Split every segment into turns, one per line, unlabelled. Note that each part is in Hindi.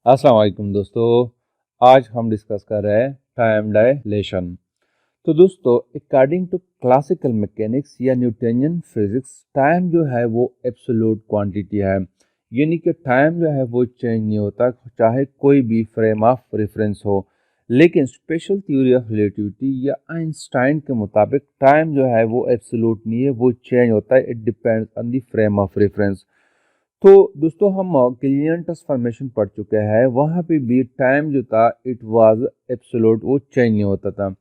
अस्सलाम वालेकुम दोस्तों। आज हम डिस्कस कर रहे हैं टाइम डायलेशन। तो दोस्तों, अकॉर्डिंग टू क्लासिकल मैकेनिक्स या न्यूटनियन फिजिक्स, टाइम जो है वो एब्सोल्यूट क्वांटिटी है। यानी कि टाइम जो है वो चेंज नहीं होता, चाहे कोई भी फ्रेम ऑफ रेफरेंस हो। लेकिन स्पेशल थ्योरी ऑफ रिलेटिविटी या आइंस्टाइन के मुताबिक टाइम जो है वो एब्सोल्यूट नहीं है, वो चेंज होता है। It depends on the frame of reference. तो दोस्तों, हम गिलियन ट्रांसफॉर्मेशन पढ़ चुके हैं। वहाँ पे भी टाइम जो था इट वाज एब्सोल्यूट, वो चेंज नहीं होता था।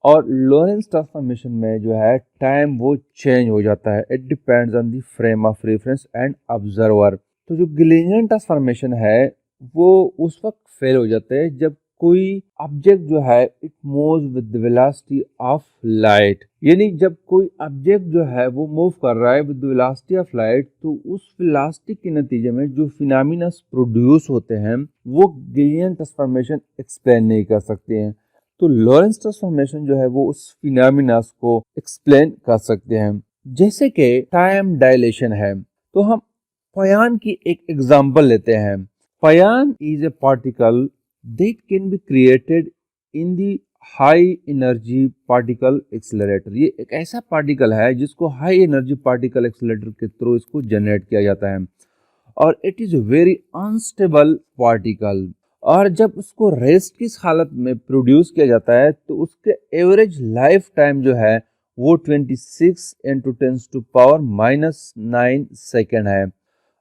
और लॉरेंस ट्रांसफॉर्मेशन में जो है टाइम वो चेंज हो जाता है। It depends on the frame of reference and observer. तो जो गिलियन ट्रांसफॉर्मेशन है वो उस वक्त फेल हो जाते हैं जब कोई ऑब्जेक्ट जो है it moves with the velocity of light. यानी जब कोई ऑब्जेक्ट जो है वो मूव कर रहा है with the velocity of light, तो उस वेलोसिटी के नतीजे में जो फिनोमेना प्रोड्यूस होते हैं वो गिलियन ट्रांसफॉर्मेशन एक्सप्लेन नहीं कर सकते हैं। तो लॉरेंस ट्रांसफॉर्मेशन जो है वो उस फिनोमेना को एक्सप्लेन कर सकते हैं। जैसे कि टाइम डायलेशन है, तो हम पयान की एक एग्जांपल लेते हैं। Pion is a particle that can be created in the high energy particle accelerator. ये एक ऐसा पार्टिकल है जिसको हाई एनर्जी पार्टिकल एक्सेलरेटर के थ्रू इसको जनरेट किया जाता है। और it is very unstable particle. और जब उसको रेस्ट की हालत में प्रोड्यूस किया जाता है तो उसके एवरेज लाइफ टाइम जो है वो 26 इंटू 10⁻⁹ सेकेंड है।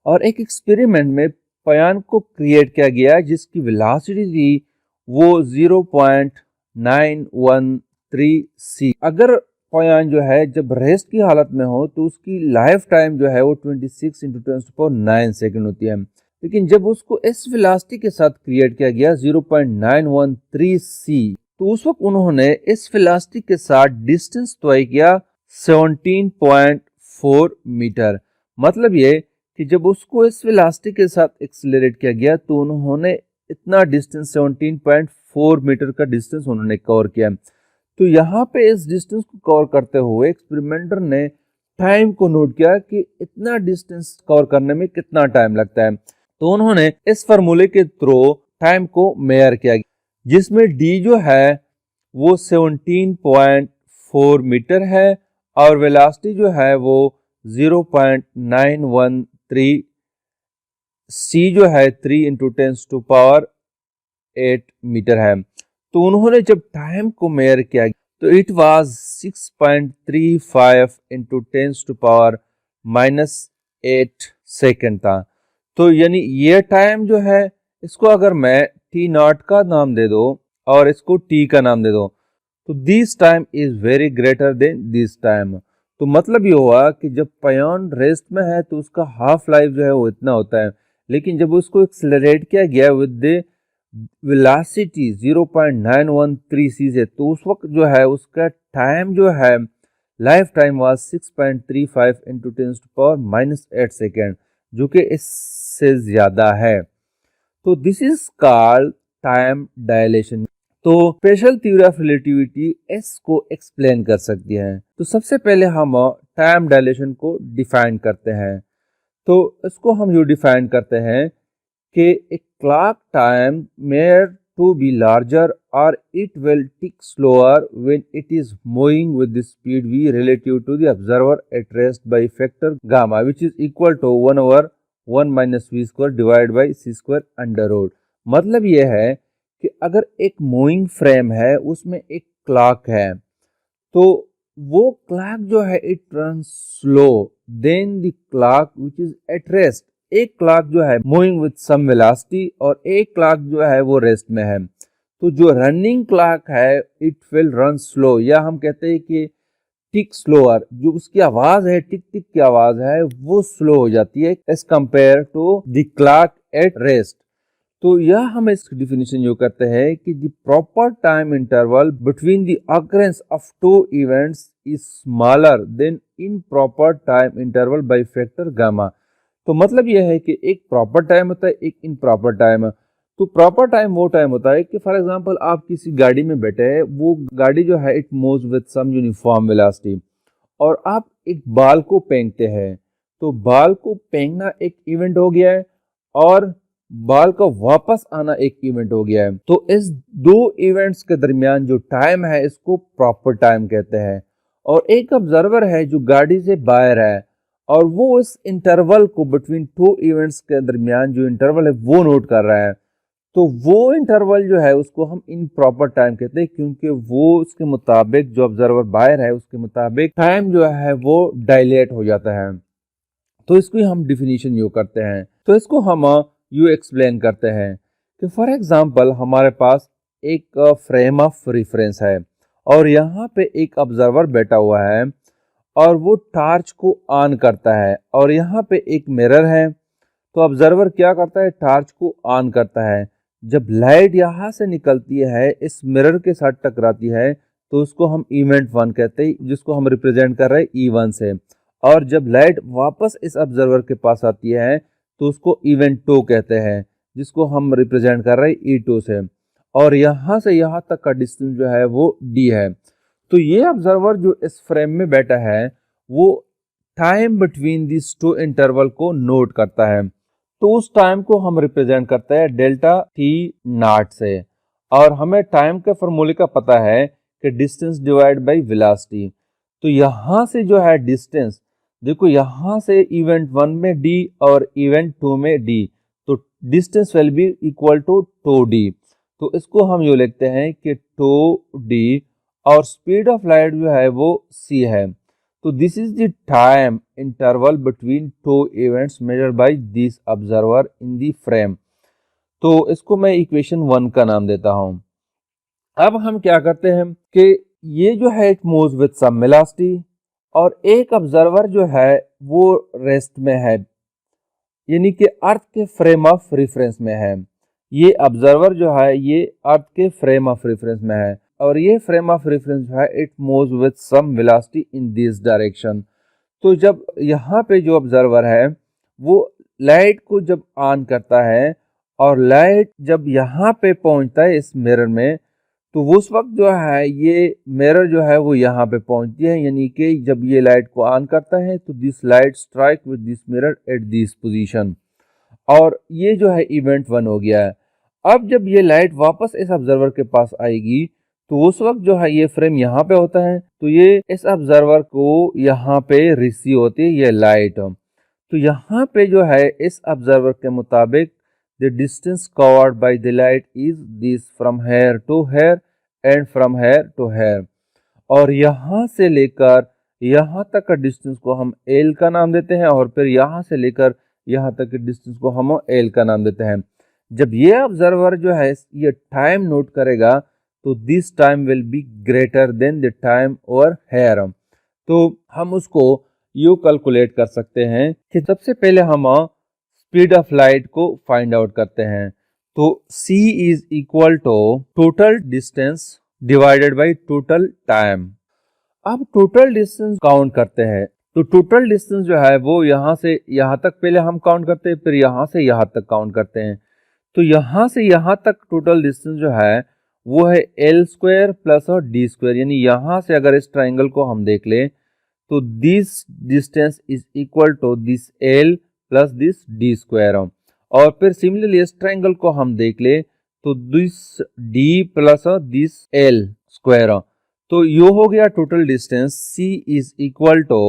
और एक एक्सपेरिमेंट में पयान को क्रिएट किया गया जिसकी वेलोसिटी थी वो 0.913 सी। अगर पयान जो है जब रेस्ट की हालत में हो तो उसकी लाइफ टाइम जो है वो 26 इंटू 10⁹ सेकेंड होती है। लेकिन जब उसको इस वेलोसिटी के साथ क्रिएट किया गया 0.913 सी, तो उस वक्त उन्होंने इस वेलोसिटी के साथ डिस्टेंस तय किया 17.4 मीटर। मतलब ये कि जब उसको इस वेलोसिटी के साथ एक्सेलरेट किया गया तो उन्होंने इतना डिस्टेंस 17.4 मीटर का डिस्टेंस उन्होंने कवर किया। तो यहाँ पे इस डिस्टेंस को कवर करते हुए एक्सपेरिमेंटर ने टाइम को नोट किया कि इतना डिस्टेंस कवर करने में कितना टाइम लगता है। तो उन्होंने इस फार्मूले के थ्रू टाइम को मेजर किया, जिसमें डी जो है वो 17.4 मीटर है और वेलोसिटी जो है वो 0.913 सी जो है 3 इंटू 10⁸ मीटर है। तो उन्होंने जब टाइम को मेजर किया तो इट वाज 6.35 इंटू 10⁻⁻8 सेकेंड था। तो यानी ये टाइम जो है इसको अगर मैं टी नॉट का नाम दे दो और इसको टी का नाम दे दो तो this time is very greater than this time. तो मतलब ये हुआ कि जब पयान रेस्ट में है तो उसका हाफ लाइफ जो है वो इतना होता है। लेकिन जब उसको एक्सेलरेट किया गया विद द वेलोसिटी 0.913 सी से, तो उस वक्त जो है उसका टाइम जो है life time was 6.35 into 10⁻⁻8 second, जो कि इससे ज्यादा है। तो this is called time dilation. तो स्पेशल थ्योरी ऑफ रिलेटिविटी इसको एक्सप्लेन कर सकती है। तो सबसे पहले हम टाइम डायलेशन को डिफाइन करते हैं। तो इसको हम यूँ डिफाइन करते हैं कि a clock time may to be larger or it will tick slower when it is moving with the speed v relative to the observer at rest by factor gamma, which is equal to 1/1 minus v square divided by c square under root। मतलब यह है कि अगर एक मूविंग फ्रेम है उसमें एक क्लॉक है तो वो क्लॉक जो है it run slow than the clock which is at rest. एक क्लॉक जो है मूविंग विद सम वेलोसिटी और एक क्लॉक जो है वो रेस्ट में है। तो जो रनिंग क्लॉक है इट विल रन स्लो, या हम कहते हैं कि टिक स्लोअर। जो उसकी आवाज है, टिक टिक की आवाज है, वो स्लो हो जाती है as compare to the clock at rest. तो यह हम इसकी डिफिनेशन जो करते हैं कि the proper time interval between the occurrence of two events is smaller than improper time interval by factor gamma. तो मतलब यह है कि एक प्रॉपर टाइम होता है, एक इनप्रॉपर टाइम है। तो प्रॉपर टाइम वो टाइम होता है कि फॉर एग्जांपल आप किसी गाड़ी में बैठे हैं, वो गाड़ी जो है it moves with some uniform velocity, और आप एक बाल को फेंकते हैं। तो बाल को फेंकना एक इवेंट हो गया है और बॉल का वापस आना एक इवेंट हो गया है। तो इस दो इवेंट्स के दरमियान जो टाइम है इसको प्रॉपर टाइम कहते हैं। और एक ऑब्जर्वर है जो गाड़ी से बाहर है और वो इस इंटरवल को बिटवीन टू इवेंट्स के दरमियान जो इंटरवल है वो नोट कर रहा है। तो वो इंटरवल जो है उसको हम इम्प्रॉपर टाइम कहते हैं, क्योंकि वो उसके मुताबिक जो ऑब्जर्वर बाहर है उसके मुताबिक टाइम जो है वो डायलेट हो जाता है। तो इसको हम डिफिनीशन यू करते हैं। तो इसको हम यू एक्सप्लेन करते हैं कि फॉर एग्जांपल हमारे पास एक फ्रेम ऑफ रेफरेंस है और यहाँ पे एक ऑब्जर्वर बैठा हुआ है और वो टार्च को ऑन करता है और यहाँ पे एक मिरर है। तो ऑब्जर्वर क्या करता है, टार्च को ऑन करता है। जब लाइट यहाँ से निकलती है इस मिरर के साथ टकराती है तो उसको हम इवेंट 1 कहते हैं, जिसको हम रिप्रेजेंट कर रहे हैं E1 से। और जब लाइट वापस इस ऑब्जर्वर के पास आती है तो उसको इवेंट 2 कहते हैं, जिसको हम रिप्रेजेंट कर रहे हैं E2 से। और यहाँ से यहाँ तक का डिस्टेंस जो है वो D है। तो ये ऑब्जर्वर जो इस फ्रेम में बैठा है वो time between this two interval को नोट करता है। तो उस टाइम को हम रिप्रेजेंट करते हैं डेल्टा टी नॉट से। और हमें टाइम के फॉर्मूले का पता है कि डिस्टेंस डिवाइड बाय वेलोसिटी। तो यहाँ से जो है डिस्टेंस, देखो यहाँ से इवेंट 1 में d और इवेंट 2 में d, तो distance will be equal to 2d। तो इसको हम यो लिखते हैं कि 2d और स्पीड ऑफ लाइट जो है वो c है। तो this is the time interval between two events measured by this observer in the frame. तो इसको मैं इक्वेशन 1 का नाम देता हूं। अब हम क्या करते हैं कि ये जो है it moves with some velocity और एक ऑब्जर्वर जो है वो रेस्ट में है, यानी कि अर्थ के फ्रेम ऑफ रेफरेंस में है। ये ऑब्जर्वर जो है ये अर्थ के फ्रेम ऑफ रेफरेंस में है और ये फ्रेम ऑफ रेफरेंस जो है it moves with some velocity in this direction. तो जब यहाँ पे जो ऑब्जर्वर है वो लाइट को जब ऑन करता है और लाइट जब यहाँ पे पहुंचता है इस मिरर में, तो उस वक्त जो है ये मिरर जो है वो यहाँ पे पहुंचती है, यानी कि जब ये लाइट को ऑन करता है तो this light strike with this mirror at this position. और ये जो है इवेंट 1 हो गया है। अब जब ये लाइट वापस इस ऑब्जर्वर के पास आएगी तो उस वक्त जो है ये फ्रेम यहाँ पे होता है, तो ये इस ऑब्जर्वर को यहाँ पे रिसीव होती है ये लाइट। तो यहाँ पे जो है इस ऑब्जर्वर के मुताबिक the distance covered by the light is this from here to here and from here to here. और यहाँ से लेकर यहाँ तक का डिस्टेंस को हम L का नाम देते हैं और फिर यहाँ से लेकर यहाँ तक के डिस्टेंस को हम L का नाम देते हैं। जब ये ऑब्जर्वर जो है ये टाइम नोट करेगा तो this time will be greater than the time over here. तो हम उसको यू कैलकुलेट कर सकते हैं कि सबसे पहले हम स्पीड ऑफ लाइट को फाइंड आउट करते हैं। तो c is equal to total distance divided by total time. अब टोटल डिस्टेंस काउंट करते हैं। तो टोटल डिस्टेंस जो है वो यहाँ से यहाँ तक पहले हम काउंट करते हैं, फिर यहाँ से यहाँ तक काउंट करते हैं। तो यहाँ से यहाँ तक टोटल डिस्टेंस जो है वो है L स्क्वायर प्लस और D स्क्वायर, यानी यहाँ से अगर इस ट्राइंगल को हम देख लें तो this distance is equal to this L plus this D square. और फिर सिमिलरली इस ट्राइंगल को हम देख ले तो this D plus this L square. तो ये हो गया total distance. C is equal to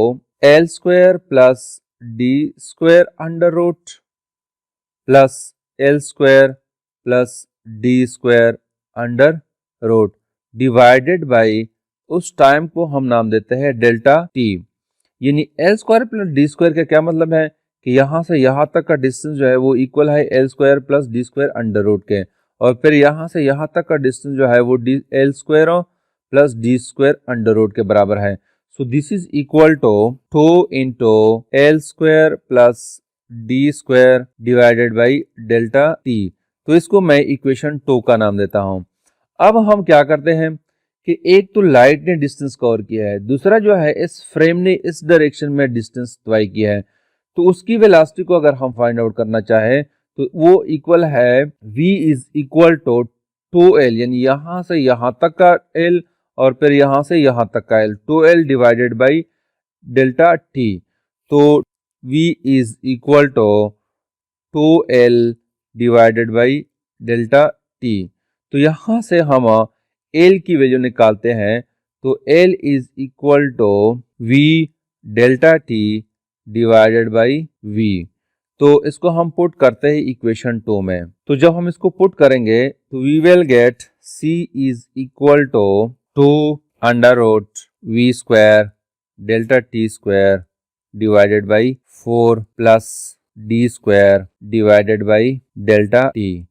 L square plus D square under root plus L square plus D square under root divided by उस टाइम को हम नाम देते हैं डेल्टा टी। यानी L square plus D square का क्या मतलब है कि यहाँ से यहाँ तक का डिस्टेंस जो है वो इक्वल है L square plus D square under root के, और फिर यहाँ से यहाँ तक का डिस्टेंस जो है वो L square plus D square under root के बराबर है। So this is equal to 2 into L square plus D square divided by delta T. तो इसको मैं इक्वेशन 2 का नाम देता हूं। अब हम क्या करते हैं कि एक तो लाइट ने डिस्टेंस कवर किया है, दूसरा जो है इस फ्रेम ने इस डायरेक्शन में डिस्टेंस तय किया है। तो उसकी वेलोसिटी को अगर हम फाइंड आउट करना चाहें तो वो इक्वल है v is equal to 2L, यानी यहाँ से यहाँ तक का L और फिर यहाँ से यहाँ तक का L, 2L divided by delta T. तो v is equal to 2L divided by delta T. तो यहाँ से हम एल की वैल्यू निकालते हैं, तो L is equal to V delta T divided by V. तो इसको हम पुट करते हैं इक्वेशन 2 में। तो जब हम इसको पुट करेंगे तो we will get C is equal to 2 under root V square delta T square divided by 4 plus D square divided by delta T.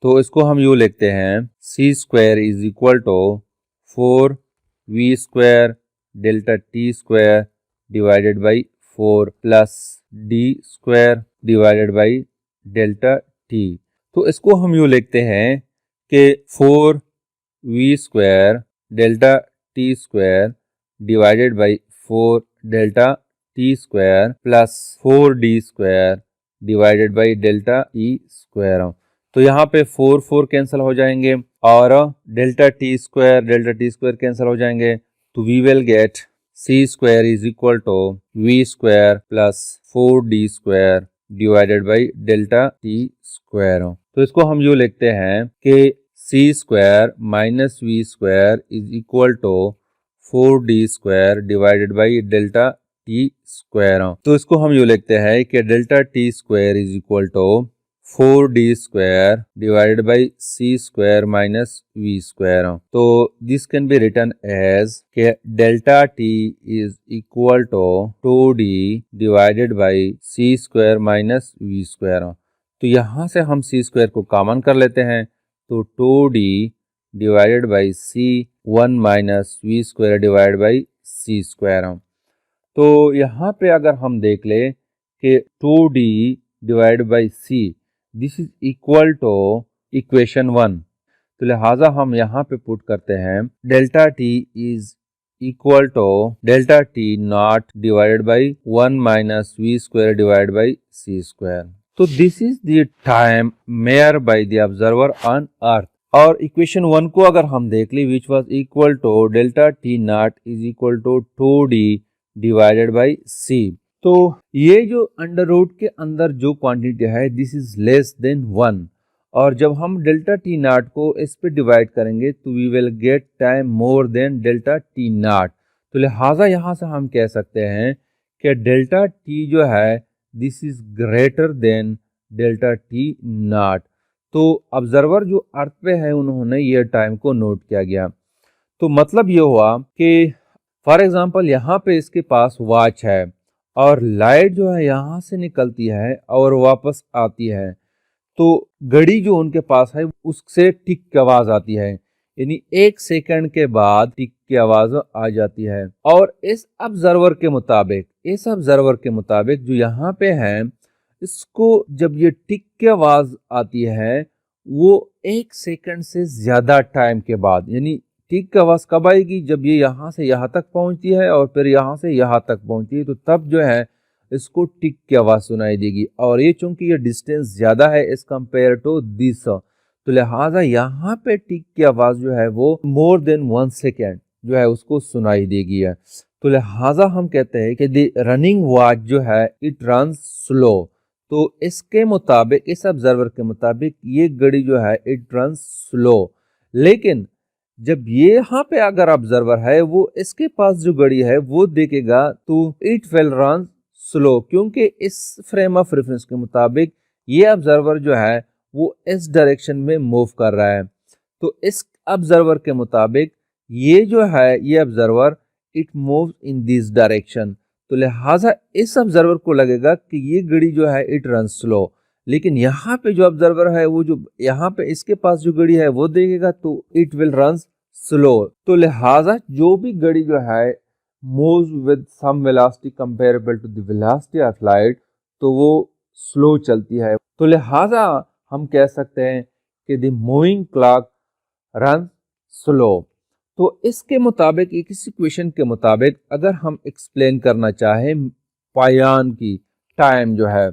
तो इसको हम यूँ लिखते हैं C square is equal to 4 V square delta T square divided by 4 plus D square divided by delta T. तो इसको हम यूँ लिखते हैं कि 4 V square delta T square divided by 4 delta T square plus 4 D square divided by delta T square. तो यहाँ पे 4 4 कैंसिल हो जाएंगे और डेल्टा टी स्क्वायर कैंसिल हो जाएंगे। तो we will get C square is equal to V square plus 4d square divided by delta T square. तो इसको हम यूँ लिखते हैं कि C square minus V square is equal to 4d square divided by delta T square. तो इसको हम यूँ लिखते हैं कि delta T square is equal to 4d square divided by C square minus V square. तो this can be written as के delta t is equal to 2d divided by C square minus V square. तो यहाँ से हम C स्क्वायर को कॉमन कर लेते हैं, तो 2d divided by C 1 minus V square divided by C square. तो यहाँ पे अगर हम देख ले कि 2d divided by C this is equal to equation 1। तो लिहाजा हम यहाँ पे पुट करते हैं delta t is equal to delta t not divided by 1 minus V square divided by C square. तो this is the time measured by the observer on अर्थ। और इक्वेशन 1 को अगर हम देख ली which was equal to delta t not is equal to 2d divided by C। तो ये जो अंडर रूट के अंदर जो क्वांटिटी है दिस इज लेस देन 1, और जब हम डेल्टा टी नॉट को इस पे डिवाइड करेंगे तो we will get time more than delta T nought. तो लिहाजा यहाँ से हम कह सकते हैं कि डेल्टा टी जो है this is greater than delta T nought. तो ऑब्जर्वर जो अर्थ पे है उन्होंने ये टाइम को नोट किया गया। तो मतलब ये हुआ कि फॉर एग्जांपल यहाँ पे इसके पास वॉच है और लाइट जो है यहाँ से निकलती है और वापस आती है, तो घड़ी जो उनके पास है उससे टिक की आवाज आती है, यानी 1 सेकंड के बाद टिक की आवाज आ जाती है। और इस ऑब्जर्वर के मुताबिक जो यहाँ पे है इसको जब ये टिक की आवाज आती है वो 1 सेकंड से ज्यादा टाइम के बाद, यानी टिक की आवाज कब आएगी जब ये यहाँ से यहाँ तक पहुंचती है और फिर यहाँ से यहाँ तक पहुंचती है, तो तब जो है इसको टिक की आवाज सुनाई देगी। और ये चूंकि ये डिस्टेंस ज्यादा है एज कंपेयर टू दिस, तो लिहाजा यहाँ पे टिक की आवाज जो है वो मोर देन 1 सेकेंड जो है उसको सुनाई देगी है। तो लिहाजा हम कहते हैं कि द रनिंग वॉच जो है इट रन स्लो। तो इसके मुताबिक, इस ऑब्जर्वर के मुताबिक ये घड़ी जो है इट रन स्लो, लेकिन जब ये यहाँ पे अगर ऑब्जर्वर है वो इसके पास जो घड़ी है वो देखेगा तो इट विल रन स्लो, क्योंकि इस फ्रेम ऑफ रेफरेंस के मुताबिक ये ऑब्जर्वर जो है वो इस डायरेक्शन में मूव कर रहा है। तो इस ऑब्जर्वर के मुताबिक ये जो है ये observer it moves in this direction. तो लिहाजा इस ऑब्जर्वर को लगेगा कि ये घड़ी जो है इट रन स्लो, लेकिन यहाँ पे जो ऑब्जर्वर है वो जो यहाँ पे इसके पास जो घड़ी है वो देखेगा तो इट विल रन स्लो। तो लिहाजा जो भी घड़ी जो है moves with some velocity comparable to the velocity of light, तो वो स्लो चलती है। तो लिहाजा हम कह सकते हैं कि the moving clock runs slow। तो इसके मुताबिक, इस इक्वेशन के मुताबिक अगर हम एक्सप्लेन करना चाहें पायान की टाइम जो है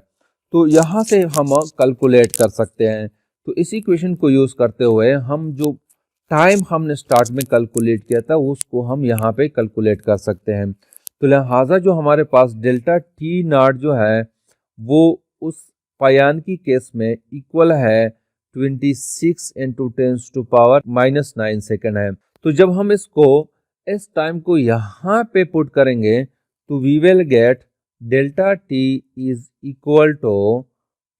तो यहाँ से हम कैलकुलेट कर सकते हैं। तो इस इक्वेशन को यूज करते हुए हम जो टाइम हमने स्टार्ट में कैलकुलेट किया था उसको हम यहाँ पे कैलकुलेट कर सकते हैं। तो लिहाजा जो हमारे पास डेल्टा टी नॉट जो है वो उस पायान की केस में इक्वल है 26 इंटू 10⁻⁹ सेकेंड है। तो जब हम इसको इस टाइम को यहाँ पे पुट करेंगे तो we will get delta T is equal to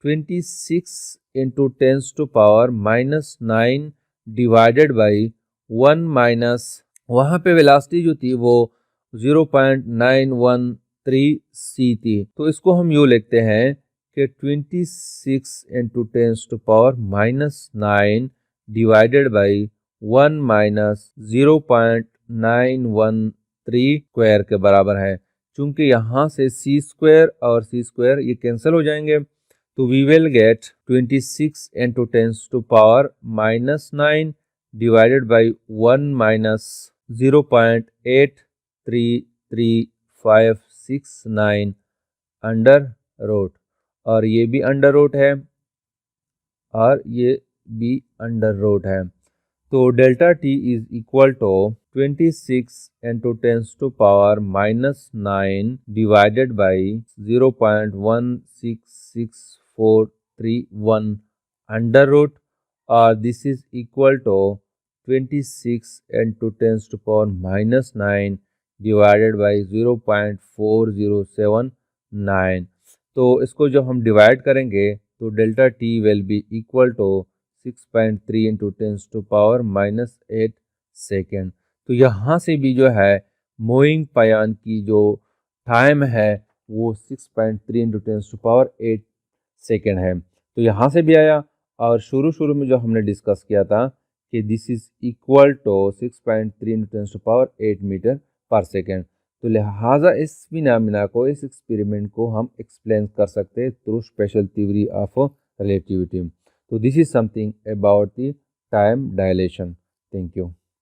26 into 10⁻⁹ divided by 1 minus वहाँ पे वेलोसिटी जो थी वो 0.913 c थी। तो इसको हम यूँ लिखते हैं कि 26 into 10⁻⁹ divided by 1 minus 0.913 square के बराबर है। चूंकि यहाँ से c स्क्वायर और c स्क्वायर ये कैंसिल हो जाएंगे तो we will get 26 into 10⁻⁹ divided by 1 minus 0.833569 under root, और ये भी अंडर रूट है और ये भी अंडर रूट है। तो delta T is equal to 26 into 10⁻⁹ divided by 0.166431 under root, और this is equal to 26 into 10⁻⁹ divided by 0.4079। तो इसको जब हम डिवाइड करेंगे तो delta T will be equal to 6.3 into 10⁻⁸ second. तो यहाँ से भी जो है मूविंग पायान की जो टाइम है वो 6.3 इंटू 10⁸ सेकेंड है। तो यहाँ से भी आया, और शुरू में जो हमने डिस्कस किया था कि this is equal to 6.3 into 10⁸ metre पर सेकेंड। तो लिहाजा इस फिनोमेना को, इस एक्सपेरिमेंट को हम एक्सप्लेन कर सकते हैं through special theory of relativity. तो this is something about the time dilation. Thank you.